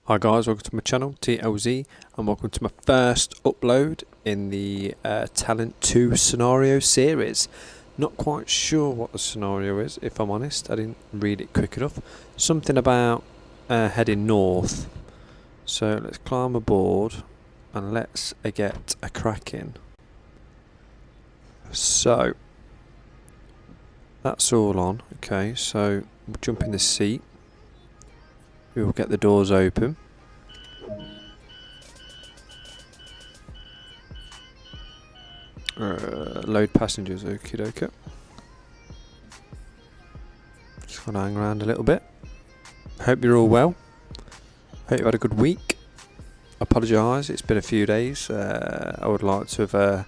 Hi guys, welcome to my channel, TLZ, and welcome to my first upload in the Talent 2 scenario series. Not quite sure what the scenario is, if I'm honest. I didn't read it quick enough. Something about heading north. So let's climb aboard and let's get a crack in. So that's all on. Okay, so we'll jump in the seat. We will get the doors open. Load passengers, okie dokie. Just gonna hang around a little bit. Hope you're all well. Hope you've had a good week. Apologise, it's been a few days. I would like to have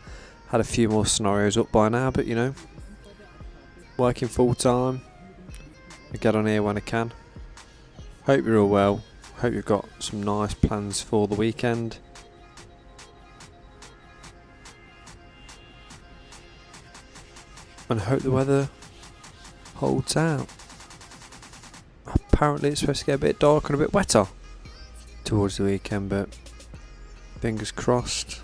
had a few more scenarios up by now, but you know, working full time. I get on here when I can. Hope you're all well. Hope you've got some nice plans for the weekend. And hope the weather holds out. Apparently it's supposed to get a bit dark and a bit wetter towards the weekend, but fingers crossed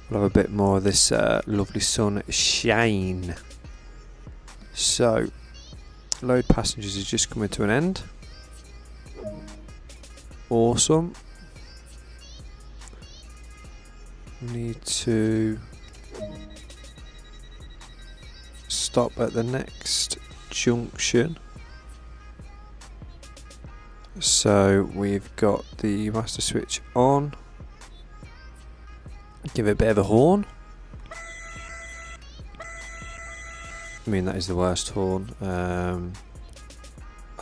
we'll have a bit more of this lovely sun shine. So, load passengers is just coming to an end. Awesome. Need to stop at the next junction. So we've got the master switch on. Give it a bit of a horn. I mean, that is the worst horn. I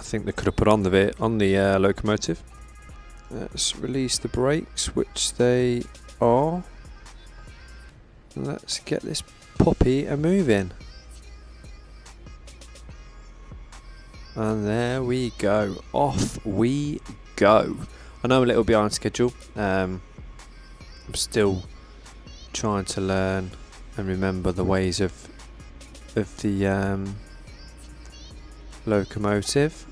think they could have put on the bit on the locomotive. Let's release the brakes, which they are. Let's get this puppy a moving. And there we go. Off we go. I know I'm a little behind schedule. I'm still trying to learn and remember the ways of the locomotive.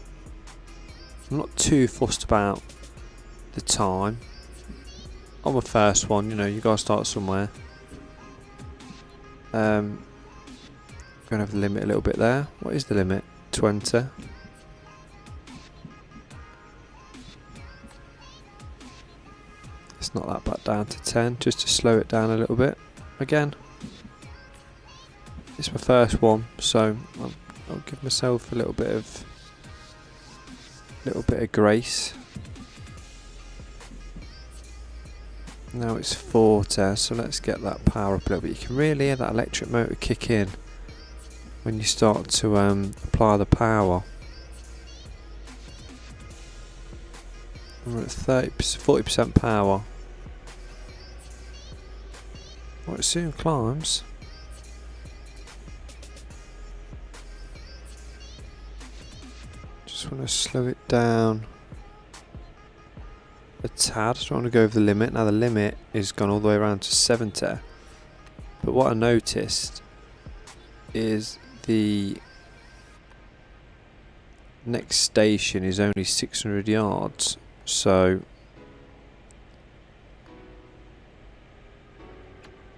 I'm not too fussed about the time. On the first one, you know, you gotta start somewhere. Gonna have the limit a little bit there. What is the limit? 20. It's not that bad, down to 10, just to slow it down a little bit. Again, it's my first one, so I'll give myself a little bit of grace. Now it's 40, so let's get that power up a little bit. You can really hear that electric motor kick in when you start to apply the power. We're at 40% power. Well, it soon climbs. Just want to slow it down a tad. Don't want to go over the limit. Now the limit is gone all the way around to 70. But what I noticed is the next station is only 600 yards. So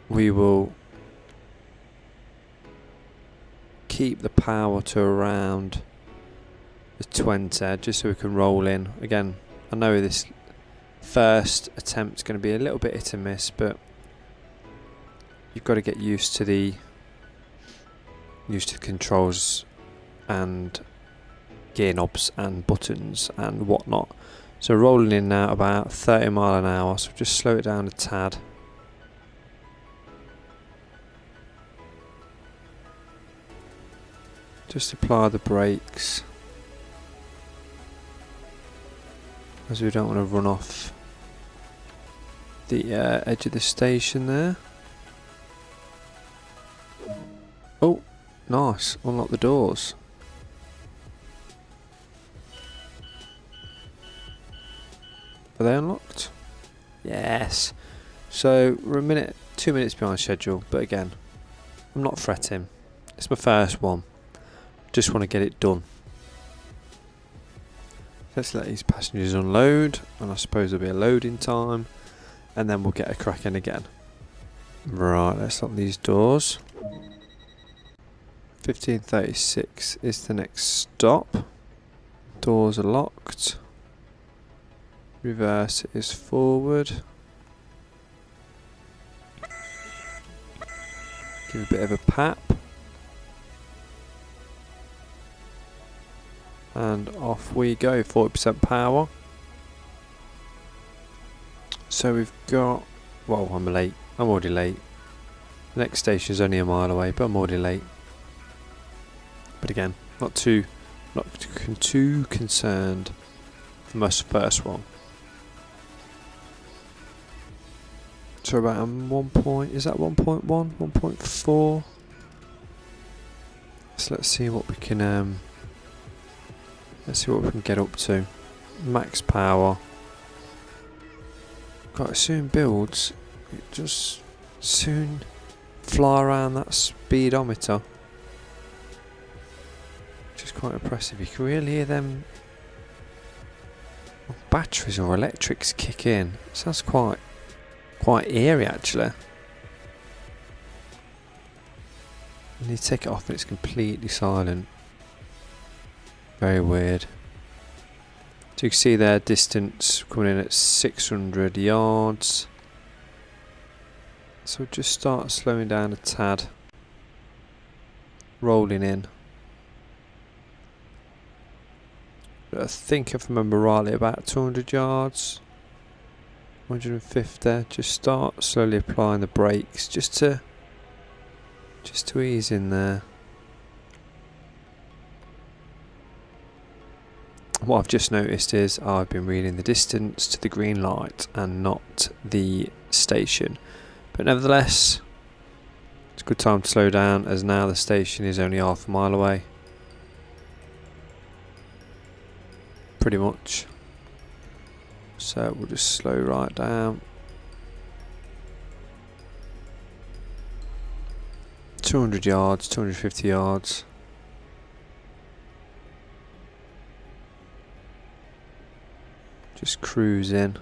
we will keep the power to around the 20 just so we can roll in. Again, I know this first attempt is going to be a little bit hit and miss, but you've got to get used to the controls and gear knobs and buttons and whatnot. So rolling in now about 30 mile an hour, so just slow it down a tad. Just apply the brakes, as we don't want to run off the edge of the station there. Oh, nice, unlock the doors. Are they unlocked? Yes. So we're 2 minutes behind schedule, but again, I'm not fretting. It's my first one. Just want to get it done. Let's let these passengers unload, and I suppose there'll be a loading time, and then we'll get a crack in again. Right, let's lock these doors. 1536 is the next stop. Doors are locked. Reverse is forward. Give a bit of a pap. And off we go, 40% power. So we've got, well, I'm already late. The next station is only a mile away, but I'm already late. But again, not too concerned for my first one. So about 1 point, is that 1.1, 1.4? So let's see what we can get up to. Max power. Quite soon builds. It just soon fly around that speedometer. Which is quite impressive. You can really hear them batteries or electrics kick in. It sounds quite eerie actually. And you take it off and it's completely silent. Very weird. So you can see their distance coming in at 600 yards. So we'll just start slowing down a tad. Rolling in. I think if I remember rightly about 200 yards. 150. Just start slowly applying the brakes just to ease in there. What I've just noticed is I've been reading the distance to the green light and not the station, but nevertheless it's a good time to slow down, as now the station is only half a mile away, pretty much. So we'll just slow right down. 200 yards, 250 yards. Just cruise in.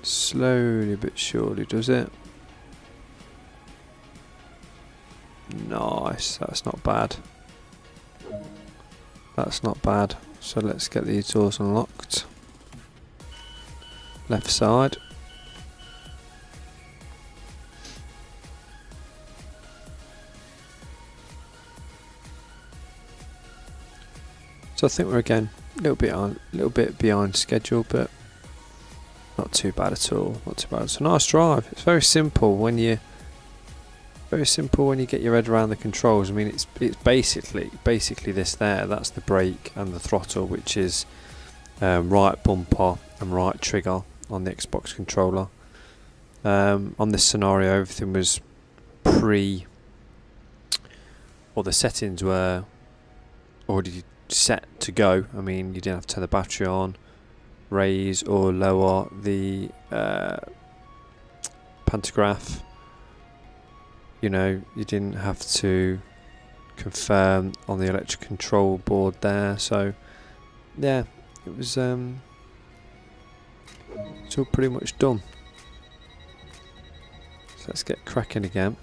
Slowly but surely does it. Nice, that's not bad. That's not bad. So let's get these doors unlocked. Left side. So I think we're again a little bit behind schedule, but not too bad at all. Not too bad. It's a nice drive. It's very simple when you get your head around the controls. I mean, it's basically this there. That's the brake and the throttle, which is right bumper and right trigger on the Xbox controller. On this scenario, everything was the settings were already set to go. I mean, you didn't have to turn the battery on, raise or lower the pantograph. You know, you didn't have to confirm on the electric control board there. So yeah, it was it's all pretty much done. So let's get cracking again.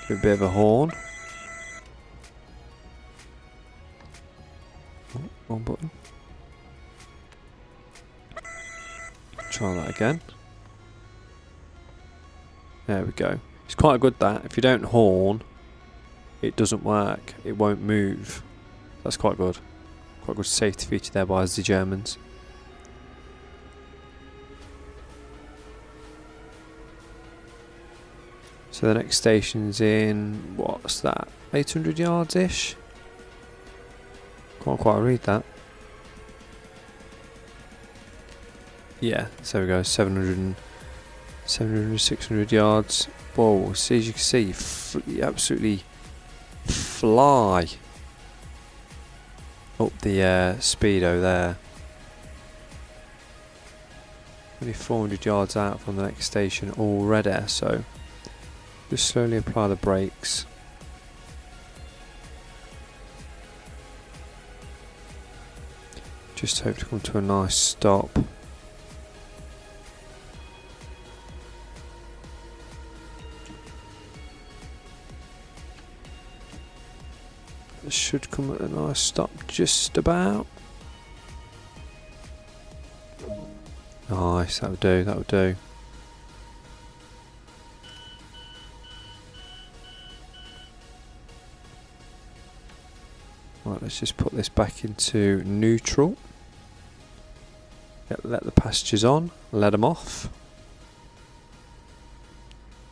Give a bit of a horn. Oh, wrong button. Try that again. There we go. It's quite good that if you don't horn, it doesn't work. It won't move. That's quite good. Quite good safety feature there by the Germans. So the next station's in, what's that, 800 yards ish? Can't quite read that. Yeah, so we go, 700, 600 yards. Whoa, so as you can see, you absolutely fly up the speedo there. Only 400 yards out from the next station already, so Just slowly apply the brakes. Just hope to come to a nice stop. It should come at a nice stop just about. Nice, that'll do, that'll do. Right, let's just put this back into neutral. Let the passengers on, let them off.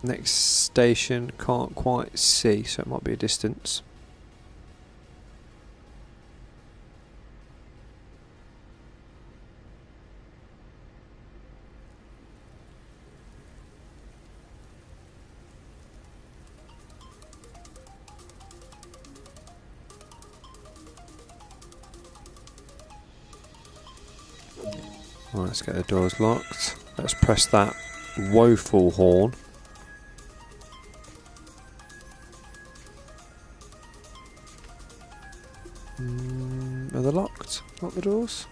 Next station, can't quite see, so it might be a distance. Right, let's get the doors locked. Let's press that woeful horn. Are they locked? Lock the doors?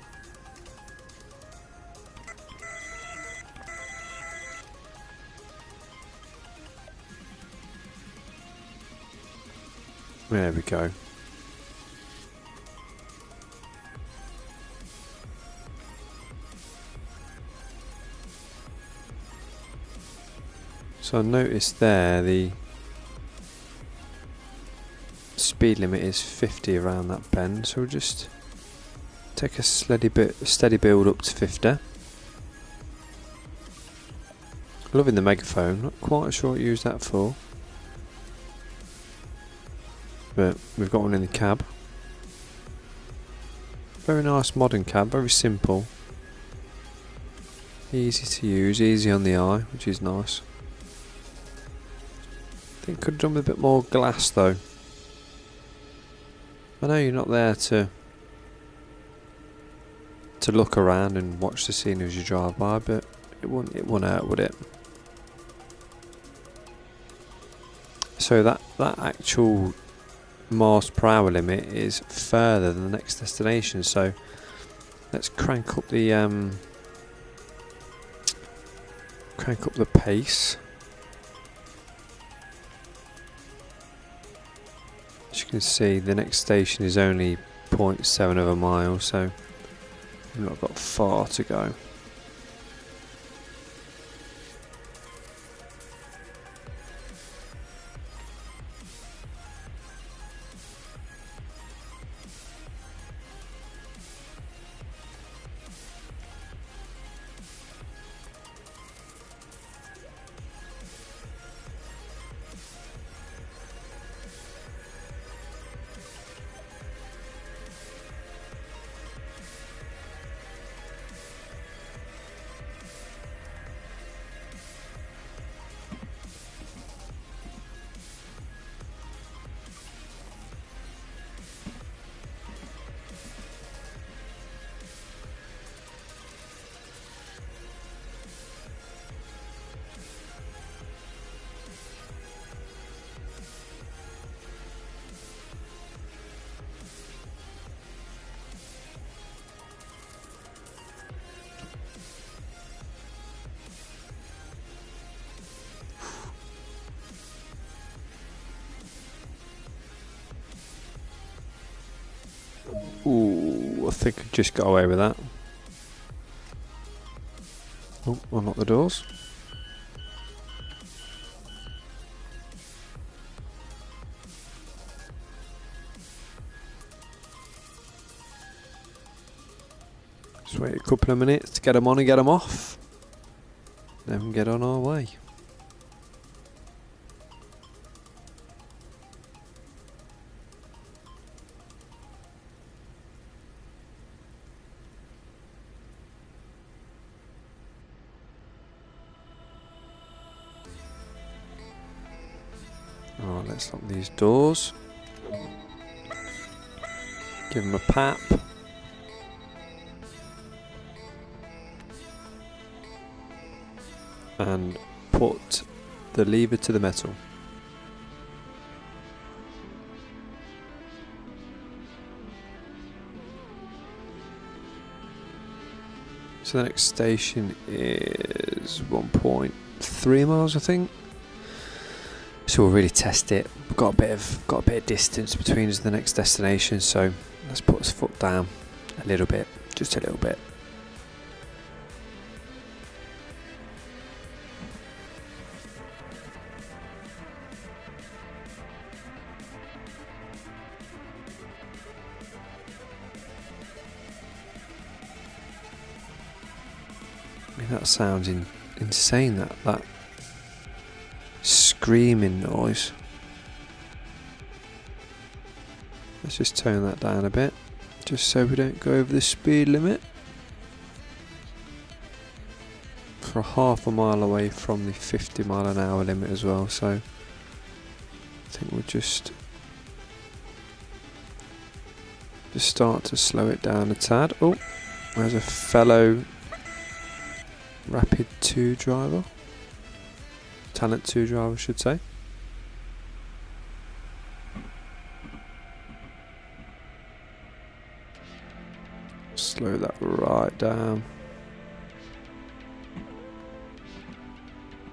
There we go. So I noticed there the speed limit is 50 around that bend, so we'll just take a steady build up to 50. Loving the megaphone, not quite sure what to use that for, but we've got one in the cab. Very nice modern cab, very simple, easy to use, easy on the eye, which is nice. I think could have done with a bit more glass though. I know you're not there to look around and watch the scenery as you drive by, but it wouldn't hurt, would it? So that actual miles per hour limit is further than the next destination. So let's crank up the pace. As you can see, the next station is only 0.7 of a mile, so we've not got far to go. Ooh, I think I just got away with that. Oh, unlock the doors. Just wait a couple of minutes to get them on and get them off. Then we can get on our way. Alright, let's lock these doors. Give them a pap. And put the lever to the metal. So the next station is 1.3 miles, I think. So we'll really test it. We've got a bit of distance between us and the next destination, so let's put us foot down a little bit, just a little bit. I mean, that sounds insane, that screaming noise. Let's just tone that down a bit, just so we don't go over the speed limit. For half a mile away from the 50-mile-an-hour limit as well, so I think we'll just start to slow it down a tad. Oh, there's a fellow Rapid 2 driver. Talent 2 driver, I should say. Slow that right down.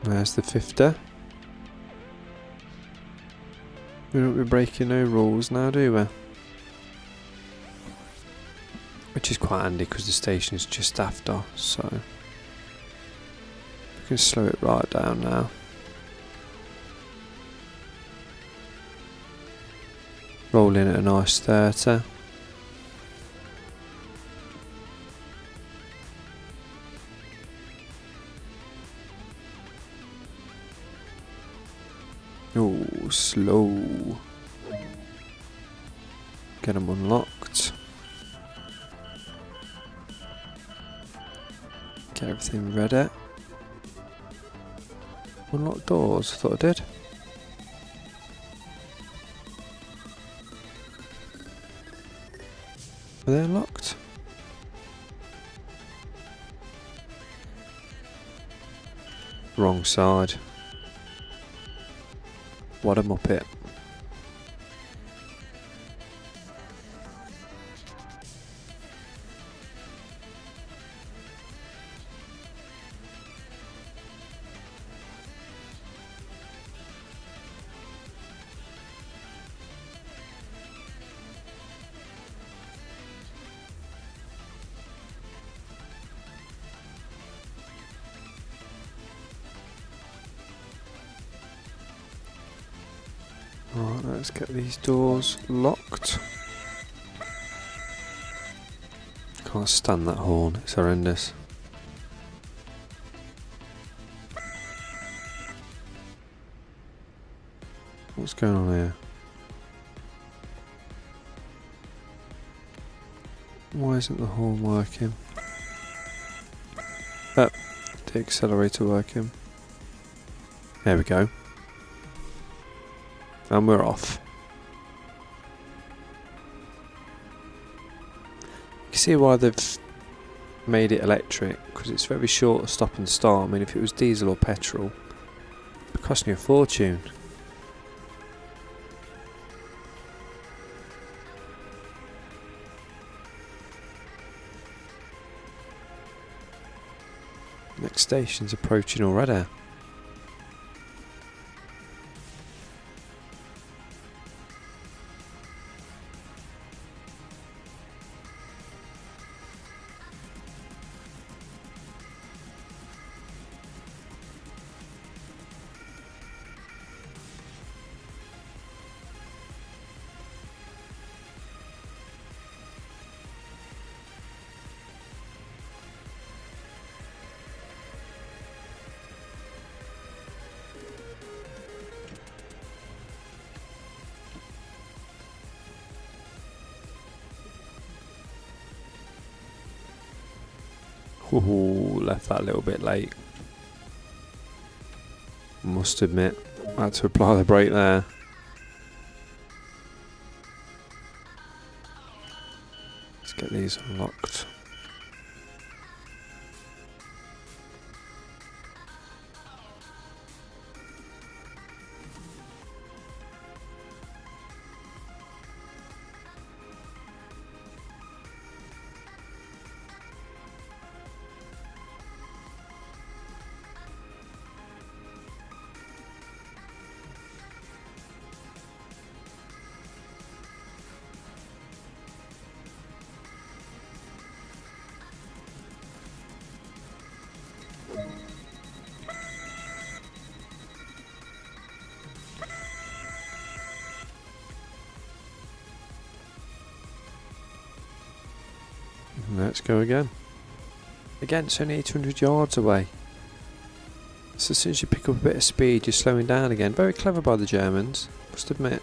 There's the 50. We don't be breaking no rules now, do we? Which is quite handy because the station is just after, so we can slow it right down now. Roll in at a nice 30. Oh, slow. Get them unlocked. Get everything ready. Unlock doors, I thought I did. Are they unlocked? Wrong side. What a muppet. Right, let's get these doors locked. Can't stand that horn, it's horrendous. What's going on here? Why isn't the horn working? Oh, the accelerator working. There we go. And we're off. You can see why they've made it electric, because it's very short of stop and start. I mean, if it was diesel or petrol, it would cost you a fortune. Next station's approaching already. Ooh, left that a little bit late. Must admit, I had to apply the brake there. Let's get these unlocked. Let's go again. Again, it's only 800 yards away. So as soon as you pick up a bit of speed, you're slowing down again. Very clever by the Germans, must admit.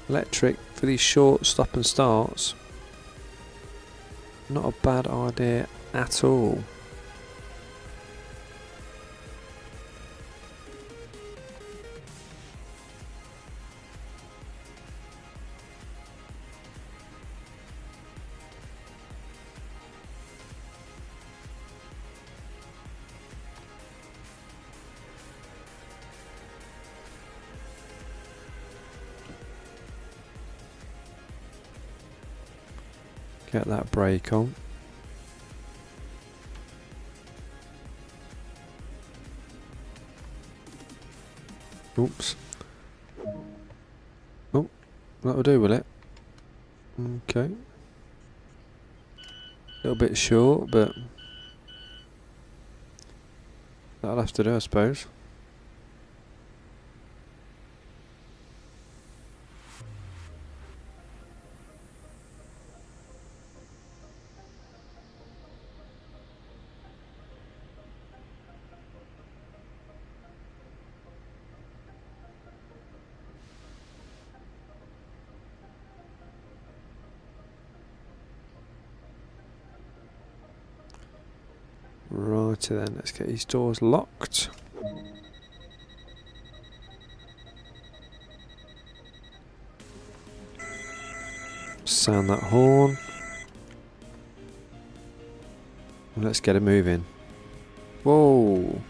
Electric for these short stop and starts. Not a bad idea at all. Get that brake on. Oops. Oh, that'll do, will it? Okay. A little bit short, but that'll have to do, I suppose. Righty then, let's get these doors locked. Sound that horn. And let's get it moving. Whoa!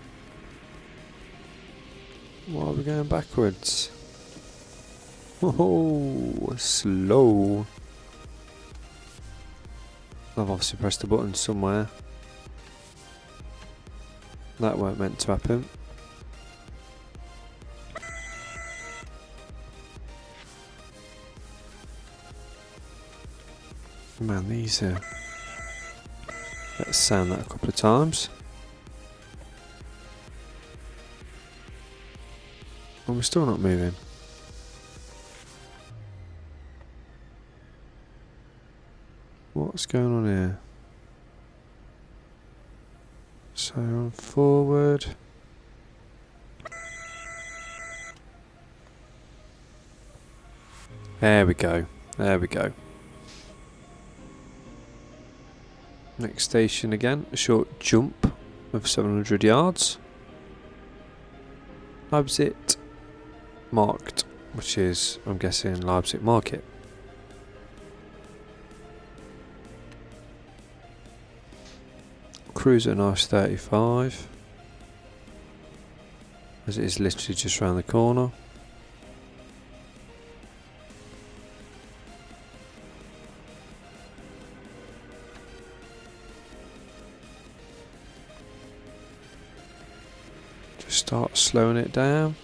Why are we going backwards? Whoa! Slow. I've obviously pressed the button somewhere. That weren't meant to happen. Man, these are... Let's sound that a couple of times. And we're still not moving. What's going on here? So on forward. There we go. There we go. Next station again, a short jump of 700 yards. Leipzig Markt, which is, I'm guessing, Leipzig Market. Cruise at nice 35, as it is literally just round the corner. Just start slowing it down.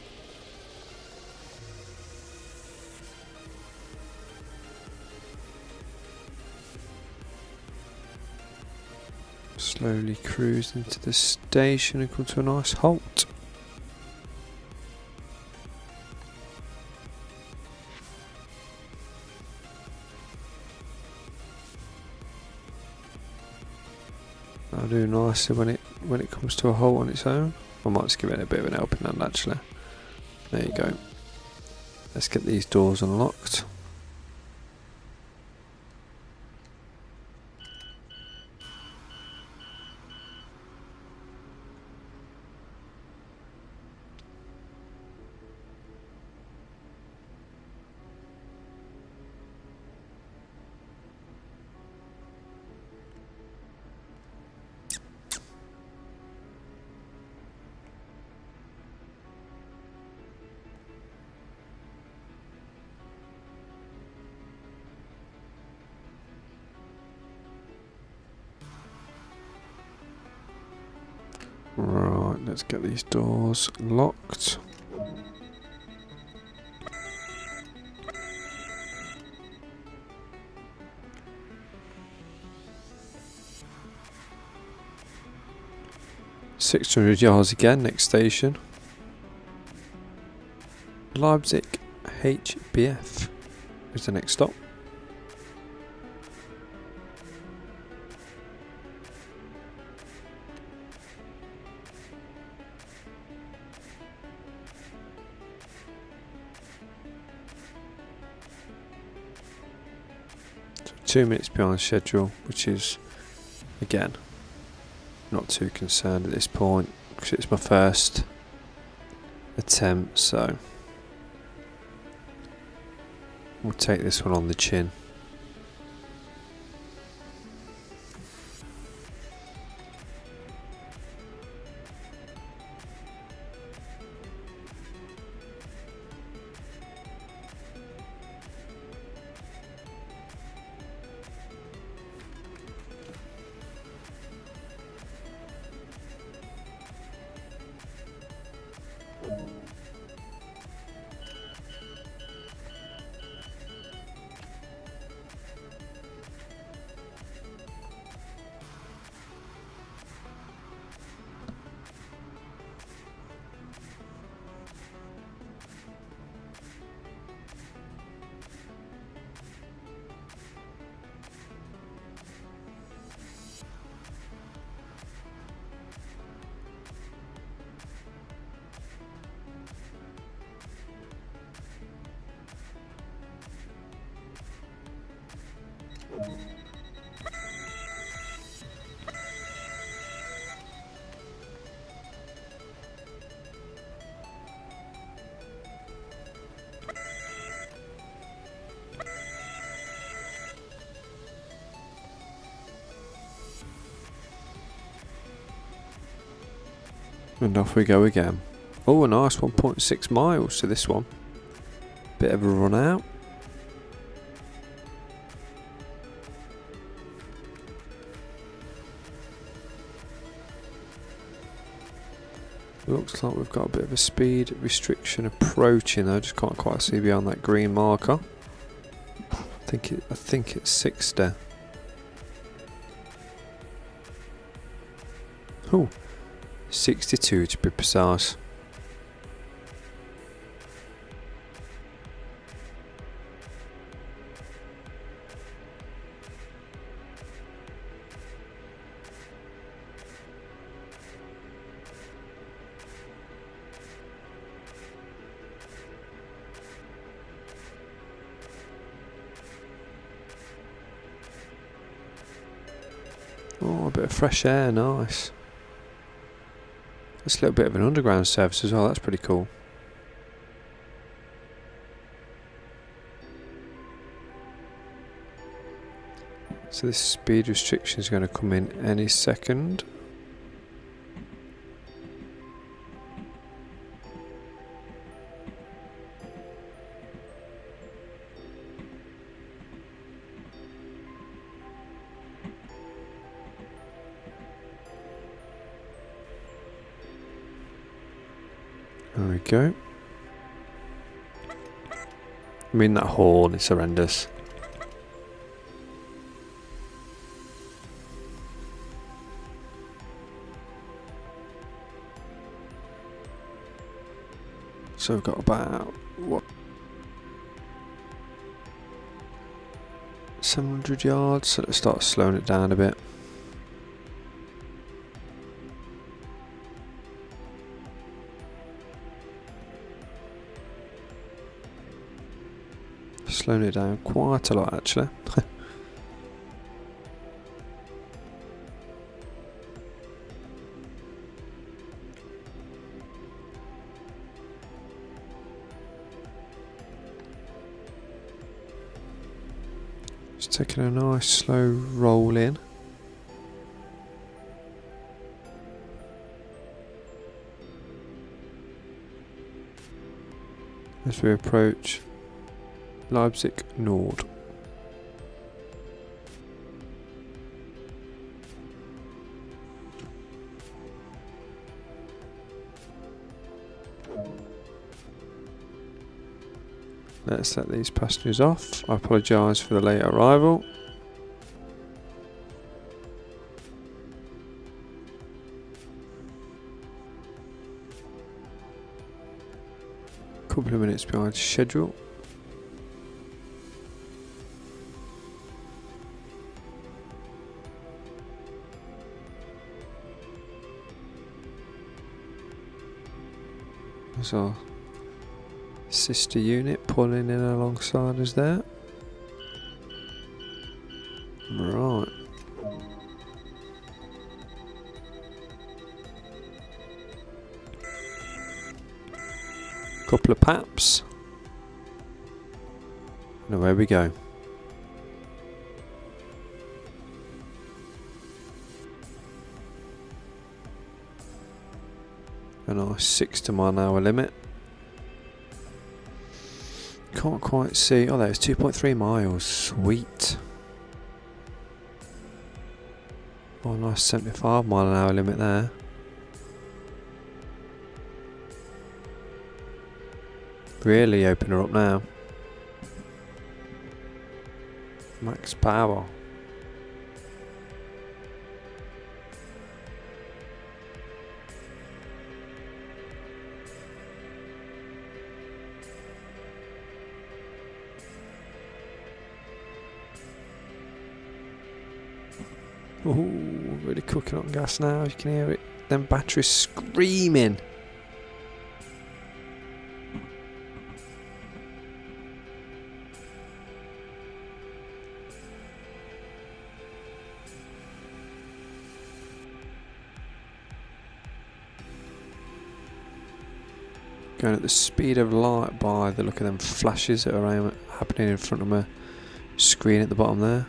Slowly cruise into the station and come to a nice halt. That'll do nicely when it comes to a halt on its own. I might just give it a bit of an helping hand actually. There you go. Let's get these doors unlocked. Right, let's get these doors locked. £600 again, next station. Leipzig HBF is the next stop. 2 minutes behind schedule, which is, again, not too concerned at this point because it's my first attempt, so we'll take this one on the chin. And off we go again. Oh, a nice 1.6 miles to this one. Bit of a run out. Looks like we've got a bit of a speed restriction approaching though, just can't quite see beyond that green marker. I think it's 60. Oh, 62 to be precise. Oh, a bit of fresh air, nice. That's a little bit of an underground service as well, that's pretty cool. So this speed restriction is going to come in any second. There we go. I mean, that horn is horrendous. So we've got about, what, 700 yards, so let's start slowing it down a bit. Slowing it down quite a lot actually. Just taking a nice slow roll in. As we approach Leipzig Nord. Let's let these passengers off. I apologise for the late arrival. Couple of minutes behind schedule. There's our sister unit pulling in alongside us there. Couple of paps. And away we go. A nice 60 mile an hour limit. Can't quite see. Oh, there's 2.3 miles. Sweet. Oh, nice 75 mile an hour limit there. Really open her up now. Max power. Ooh, really cooking on gas now. You can hear it. Them batteries screaming. Going at the speed of light by the look of them flashes that are happening in front of my screen at the bottom there.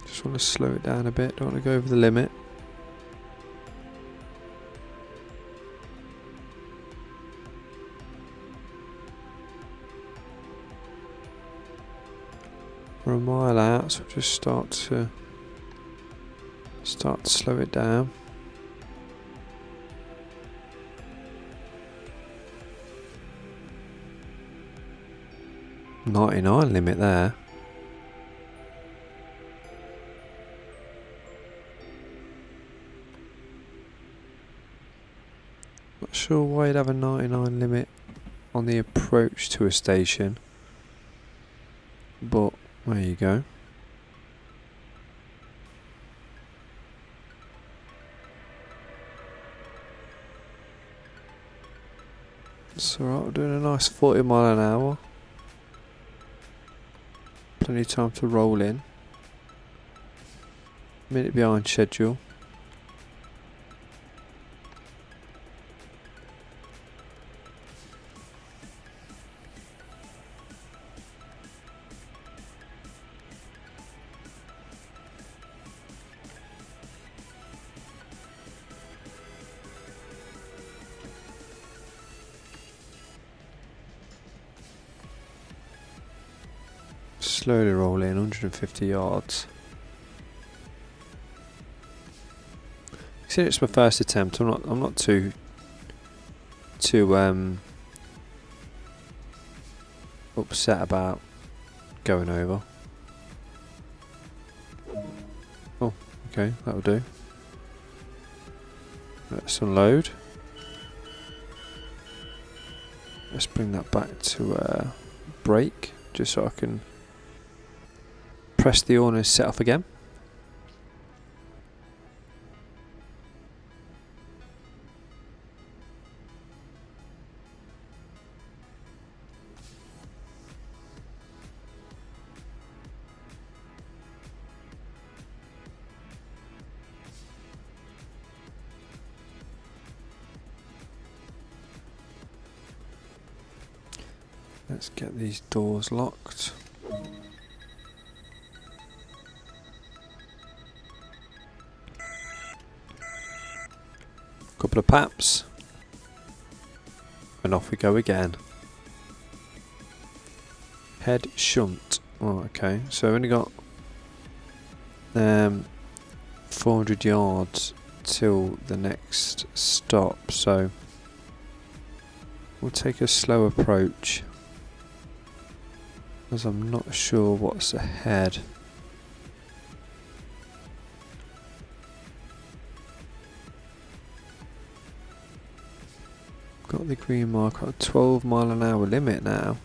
Just want to slow it down a bit, don't want to go over the limit. We're a mile out, so just start to slow it down. .99 limit there. Not sure why you'd have a 99 limit on the approach to a station, but there you go. It's alright, we're doing a nice 40 mile an hour. Plenty of time to roll in. Minute behind schedule. Slowly roll in, 150 yards. Considering it's my first attempt, I'm not too upset about going over. Oh, okay, that'll do. Let's unload. Let's bring that back to brake, just so I can press the horn and set off again. Let's get these doors locked. Couple of paps. And off we go again. Head shunt. Oh, okay. So I've only got 400 yards till the next stop, so we'll take a slow approach, as I'm not sure what's ahead. Got the green mark at a 12 mile an hour limit now.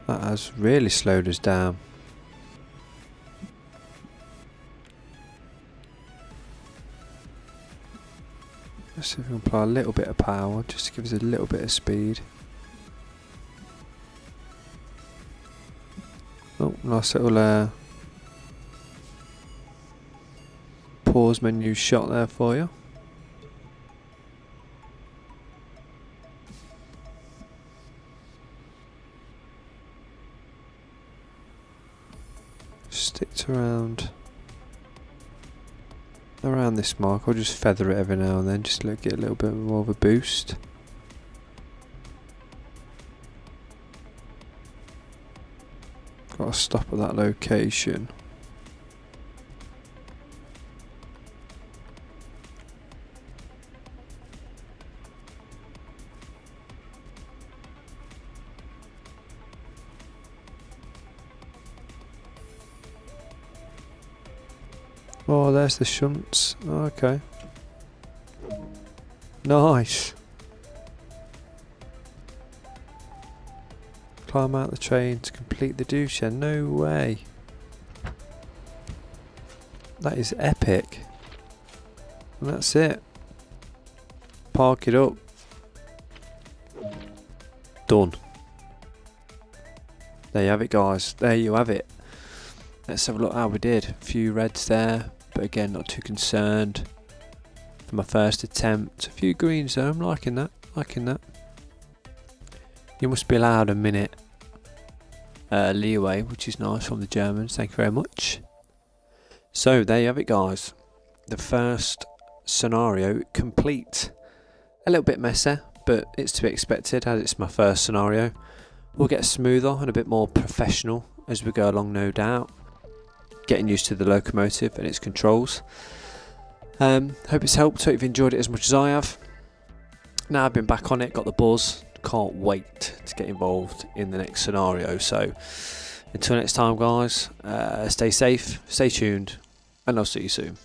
That has really slowed us down. Let's see if we can apply a little bit of power just to give us a little bit of speed. Nice little pause menu shot there for you. Stick to around this mark. I'll just feather it every now and then just to get a little bit more of a boost. Got to stop at that location. Oh, there's the shunts. Oh, okay. Nice. Climb out the train to complete the douche. No way. That is epic. And that's it. Park it up. Done. There you have it, guys. There you have it. Let's have a look how we did. A few reds there, but again not too concerned for my first attempt. A few greens though, I'm liking that, You must be allowed a minute leeway, which is nice from the Germans, thank you very much. So there you have it, guys. The first scenario complete. A little bit messy, but it's to be expected as it's my first scenario. We'll get smoother and a bit more professional as we go along, no doubt. Getting used to the locomotive and its controls. Hope it's helped. Hope you've enjoyed it as much as I have. Now I've been back on it, got the buzz. Can't wait to get involved in the next scenario. So until next time, guys, stay safe, stay tuned, and I'll see you soon.